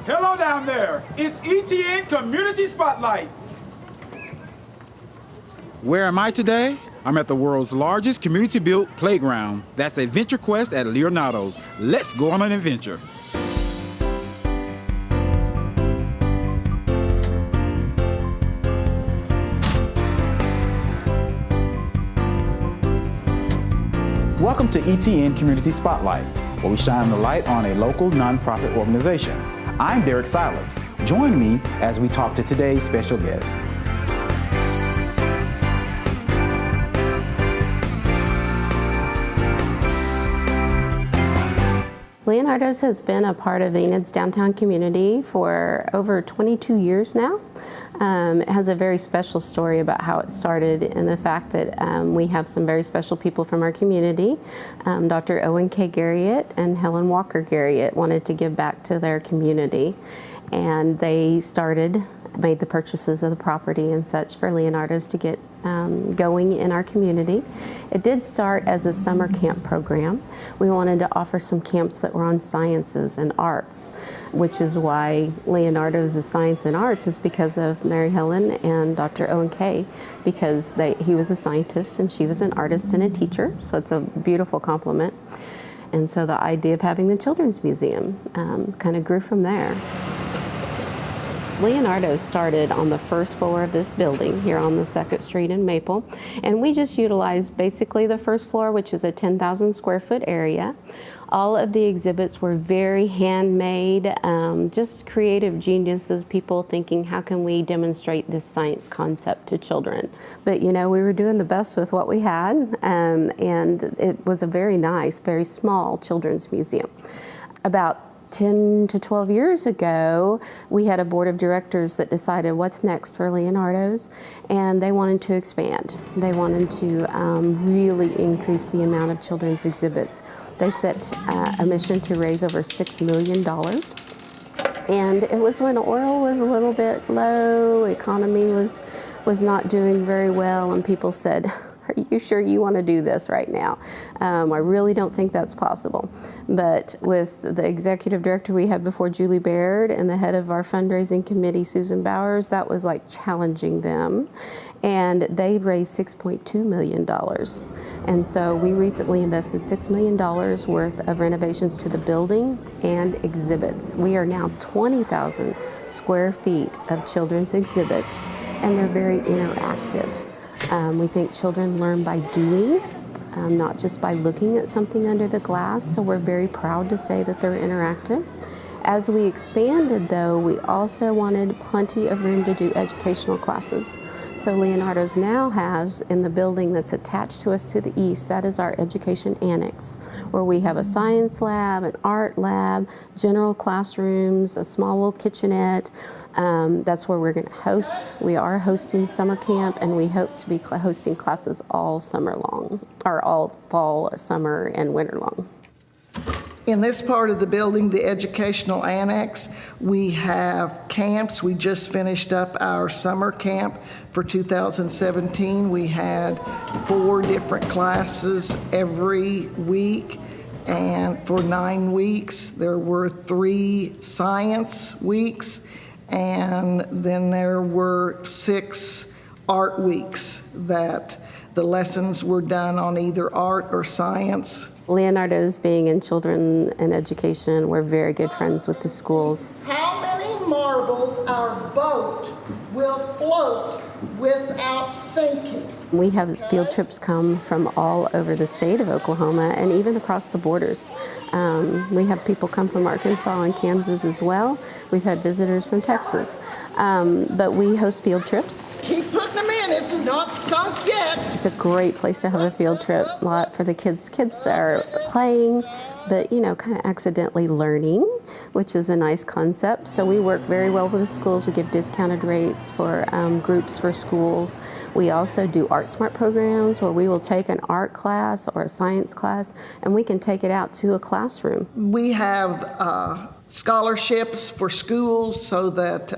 Hello down there. It's ETN Community Spotlight. Where am I today? I'm at the world's largest community-built playground. That's Adventure Quest at Leonardo's. Let's go on an adventure. Welcome to ETN Community Spotlight, where we shine the light on a local nonprofit organization. I'm Derek Silas. Join me as we talk to today's special guest. Leonardos has been a part of Enid's downtown community for over 22 years now. It has a very special story about how it started and the fact that we have some very special people from our community. Dr. Owen K. Garriott and Helen Walker Garriott wanted to give back to their community, and they made the purchases of the property and such for Leonardos to get going in our community. It did start as a summer camp program. We wanted to offer some camps that were on sciences and arts, which is why Leonardos is Science and Arts, is because of Mary Helen and Dr. Owen K., because he was a scientist and she was an artist and a teacher, so it's a beautiful compliment. And so the idea of having the Children's Museum kind of grew from there. Leonardo started on the first floor of this building here on the 2nd Street in Maple, and we just utilized basically the first floor, which is a 10,000 square foot area. All of the exhibits were very handmade, just creative geniuses, people thinking, how can we demonstrate this science concept to children? But we were doing the best with what we had, and it was a very nice, very small children's museum. About 10 to 12 years ago, we had a board of directors that decided what's next for Leonardos, and they wanted to expand. They wanted to really increase the amount of children's exhibits. They set a mission to raise over $6 million. And it was when oil was a little bit low, economy was not doing very well, and people said, are you sure you want to do this right now? I really don't think that's possible. But with the executive director we had before, Julie Baird, and the head of our fundraising committee, Susan Bowers, that was like challenging them. And they raised $6.2 million. And so we recently invested $6 million worth of renovations to the building and exhibits. We are now 20,000 square feet of children's exhibits, and they're very interactive. We think children learn by doing, not just by looking at something under the glass, so we're very proud to say that they're interactive. As we expanded, though, we also wanted plenty of room to do educational classes. So Leonardo's now has, in the building that's attached to us to the east, that is our education annex, where we have a science lab, an art lab, general classrooms, a small little kitchenette. That's where we're going to host. We are hosting summer camp, and we hope to be hosting classes all summer long, or all fall, summer, and winter long. In this part of the building, the educational annex, we have camps. We just finished up our summer camp for 2017. We had 4 different classes every week, and for 9 weeks, there were 3 science weeks, and then there were 6 art weeks that the lessons were done on either art or science. Leonardo's, being in children and education, we're very good friends with the schools. How many marbles our boat will float without sinking? We have field trips come from all over the state of Oklahoma and even across the borders. We have people come from Arkansas and Kansas as well. We've had visitors from Texas. But we host field trips. Keep putting them in, it's not sunk yet. It's a great place to have a field trip. A lot for the kids. Kids are playing, but kind of accidentally learning, which is a nice concept. So we work very well with the schools. We give discounted rates for groups for schools. We also do Art Smart programs where we will take an art class or a science class, and we can take it out to a classroom. We have scholarships for schools so that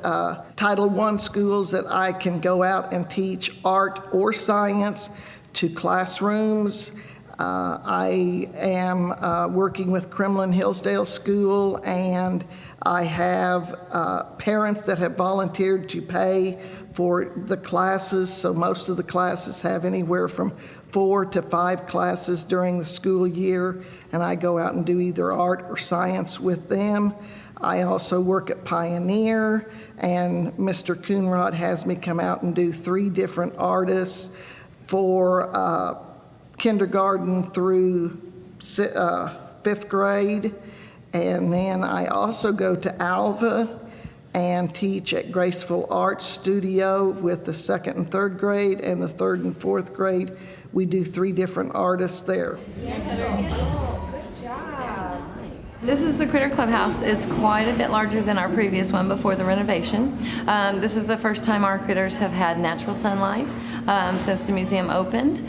Title I schools that I can go out and teach art or science to classrooms. I am working with Kremlin Hillsdale School, and I have parents that have volunteered to pay for the classes. So most of the classes have anywhere from 4 to 5 classes during the school year, and I go out and do either art or science with them. I also work at Pioneer, and Mr. Coonrod has me come out and do 3 different artists for kindergarten through 5th grade. And then I also go to Alva and teach at Graceful Arts Studio with the 2nd and 3rd grade, and the 3rd and 4th grade. We do 3 different artists there. This is the Critter Clubhouse. It's quite a bit larger than our previous one before the renovation. This is the first time our critters have had natural sunlight since the museum opened.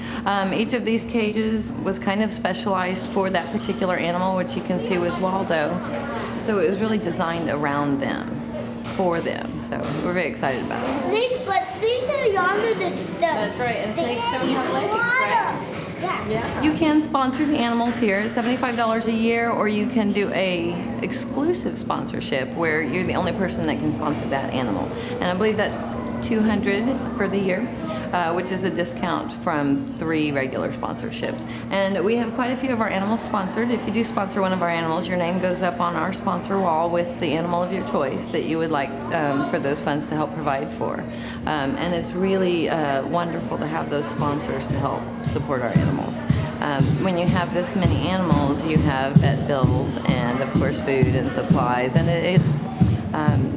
Each of these cages was kind of specialized for that particular animal, which you can see with Waldo. So it was really designed around them, for them. So we're very excited about it. But snakes are yonder than stuff. That's right, and snakes don't have legs, right? Yeah. You can sponsor the animals here. It's $75 a year, or you can do a exclusive sponsorship where you're the only person that can sponsor that animal. And I believe that's $200 for the year, which is a discount from 3 regular sponsorships. And we have quite a few of our animals sponsored. If you do sponsor one of our animals, your name goes up on our sponsor wall with the animal of your choice that you would like for those funds to help provide for. And it's really wonderful to have those sponsors to help support our animals. When you have this many animals, you have vet bills and, of course, food and supplies, and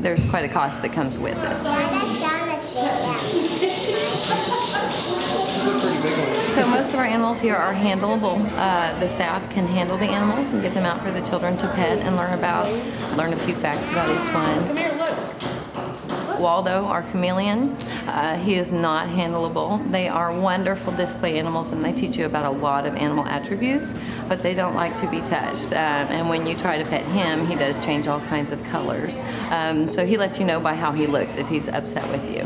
there's quite a cost that comes with it. So most of our animals here are handleable. The staff can handle the animals and get them out for the children to pet and learn a few facts about each one. Come here, look. Waldo, our chameleon, he is not handleable. They are wonderful display animals, and they teach you about a lot of animal attributes, but they don't like to be touched. And when you try to pet him, he does change all kinds of colors. So he lets you know by how he looks if he's upset with you.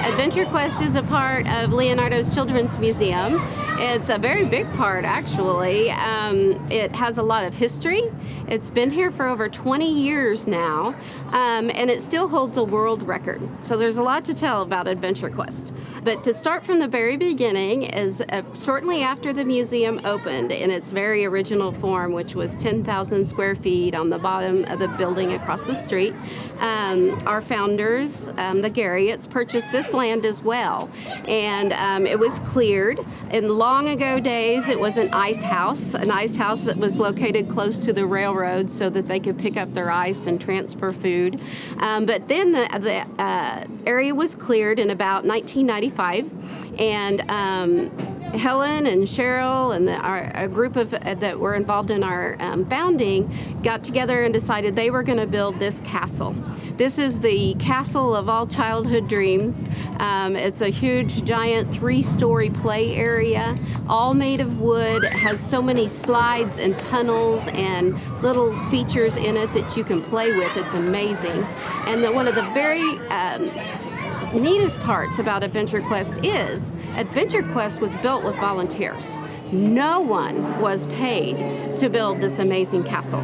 Adventure Quest is a part of Leonardo's Children's Museum. It's a very big part, actually. It has a lot of history. It's been here for over 20 years now, and it still holds a world record. So there's a lot to tell about Adventure Quest. But to start from the very beginning is shortly after the museum opened in its very original form, which was 10,000 square feet on the bottom of the building across the street, our founders, the Garriotts, purchased this land as well. And it was cleared. In long ago days, it was an ice house that was located close to the railroad so that they could pick up their ice and transfer food. But then the area was cleared in about 1995, and Helen and Cheryl and a group of that were involved in our founding got together and decided they were going to build this castle. This is the castle of all childhood dreams. It's a huge, giant 3-story play area, all made of wood. It has so many slides and tunnels and little features in it that you can play with. It's amazing. And one of the very neatest parts about Adventure Quest is Adventure Quest was built with volunteers. No one was paid to build this amazing castle.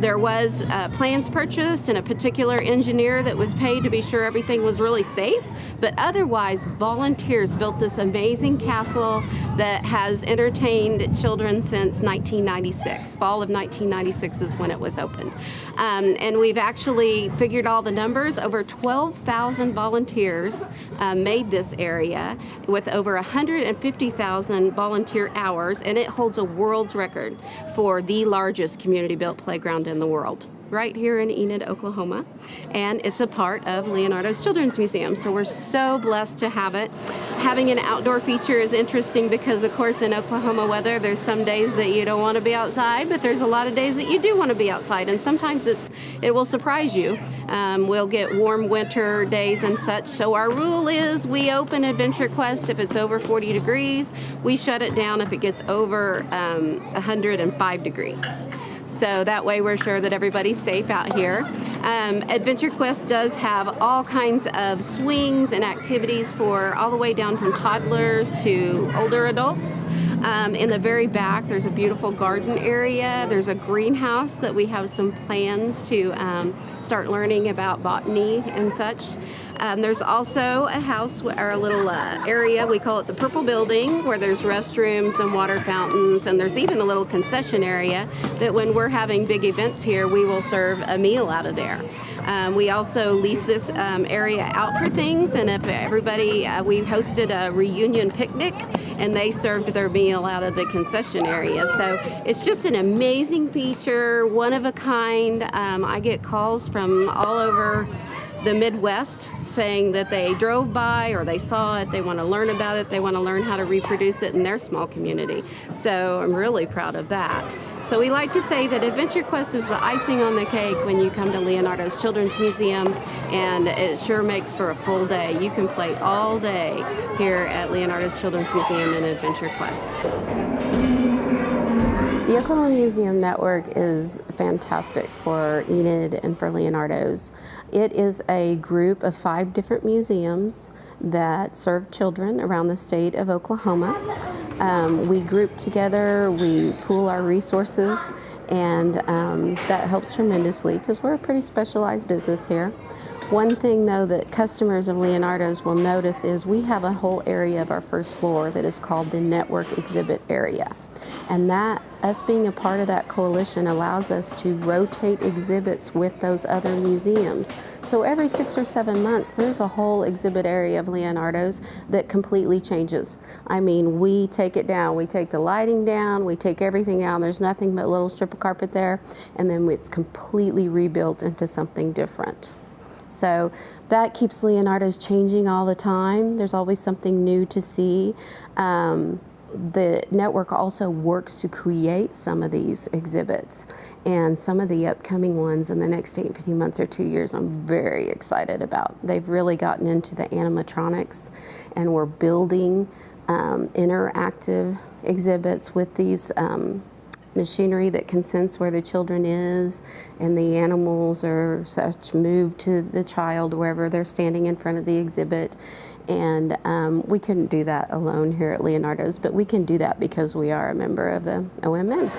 There was plans purchased and a particular engineer that was paid to be sure everything was really safe, but otherwise volunteers built this amazing castle that has entertained children since 1996. Fall of 1996 is when it was opened. And we've actually figured all the numbers. Over 12,000 volunteers made this area with over 150,000 volunteer hours, and it holds a world's record for the largest community-built playground in the world, right here in Enid, Oklahoma. And it's a part of Leonardo's Children's Museum, so we're so blessed to have it. Having an outdoor feature is interesting because, of course, in Oklahoma weather, there's some days that you don't want to be outside, but there's a lot of days that you do want to be outside, and sometimes it will surprise you. We'll get warm winter days and such, so our rule is we open Adventure Quest if it's over 40 degrees. We shut it down if it gets over 105 degrees. So that way we're sure that everybody's safe out here. Adventure Quest does have all kinds of swings and activities for all the way down from toddlers to older adults. In the very back, there's a beautiful garden area. There's a greenhouse that we have some plans to start learning about botany and such. There's also a house or a little area, we call it the Purple Building, where there's restrooms and water fountains, and there's even a little concession area that when we're having big events here, we will serve a meal out of there. We also lease this area out for things, and if everybody, we hosted a reunion picnic, and they served their meal out of the concession area. So it's just an amazing feature, one of a kind. I get calls from all over the Midwest saying that they drove by or they saw it, they want to learn about it, they want to learn how to reproduce it in their small community. So I'm really proud of that. So we like to say that Adventure Quest is the icing on the cake when you come to Leonardo's Children's Museum, and it sure makes for a full day. You can play all day here at Leonardo's Children's Museum and Adventure Quest. The Oklahoma Museum Network is fantastic for Enid and for Leonardo's. It is a group of 5 different museums that serve children around the state of Oklahoma. We group together, we pool our resources, and that helps tremendously because we're a pretty specialized business here. One thing, though, that customers of Leonardo's will notice is we have a whole area of our first floor that is called the Network Exhibit Area. And that, us being a part of that coalition, allows us to rotate exhibits with those other museums. So every 6 or 7 months, there's a whole exhibit area of Leonardo's that completely changes. I mean, we take it down. We take the lighting down. We take everything down. There's nothing but a little strip of carpet there. And then it's completely rebuilt into something different. So that keeps Leonardo's changing all the time. There's always something new to see. The network also works to create some of these exhibits, and some of the upcoming ones in the next 18 months or 2 years I'm very excited about. They've really gotten into the animatronics, and we're building interactive exhibits with these machinery that can sense where the children is, and the animals are such moved to the child wherever they're standing in front of the exhibit. And we couldn't do that alone here at Leonardo's, but we can do that because we are a member of the OMN.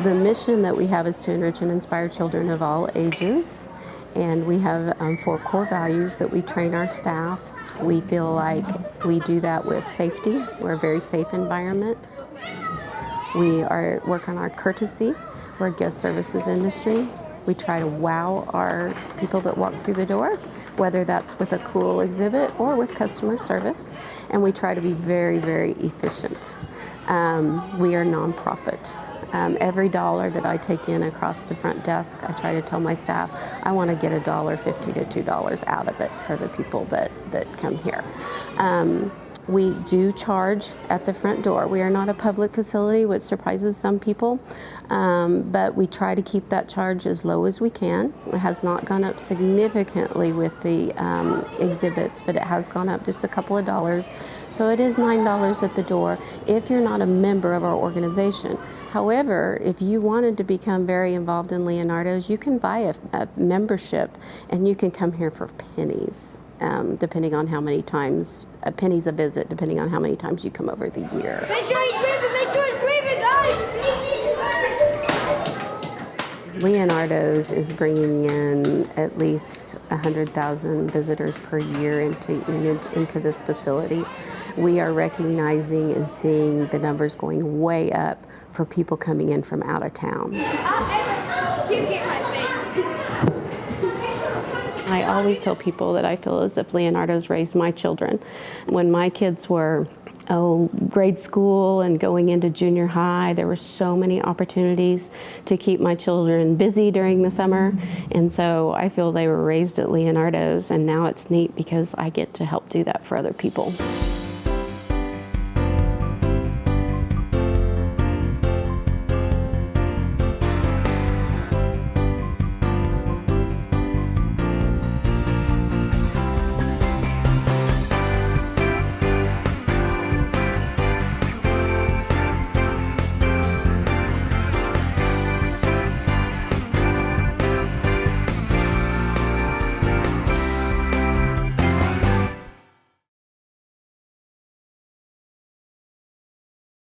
The mission that we have is to enrich and inspire children of all ages, and we have 4 core values that we train our staff. We feel like we do that with safety. We're a very safe environment. We work on our courtesy. We're a guest services industry. We try to wow our people that walk through the door, whether that's with a cool exhibit or with customer service. And we try to be very, very efficient. We are nonprofit. Every dollar that I take in across the front desk, I try to tell my staff, I want to get $1.50 to $2 out of it for the people that come here. We do charge at the front door. We are not a public facility, which surprises some people, but we try to keep that charge as low as we can. It has not gone up significantly with the exhibits, but it has gone up just a couple of dollars. So it is $9 at the door if you're not a member of our organization. However, if you wanted to become very involved in Leonardo's, you can buy a membership and you can come here for pennies. Depending on how many times, pennies a visit, depending on how many times you come over the year. Make sure he's breathing, guys! Leonardo's is bringing in at least 100,000 visitors per year into this facility. We are recognizing and seeing the numbers going way up for people coming in from out of town. I always tell people that I feel as if Leonardo's raised my children. When my kids were grade school and going into junior high, there were so many opportunities to keep my children busy during the summer. And so I feel they were raised at Leonardo's, and now it's neat because I get to help do that for other people.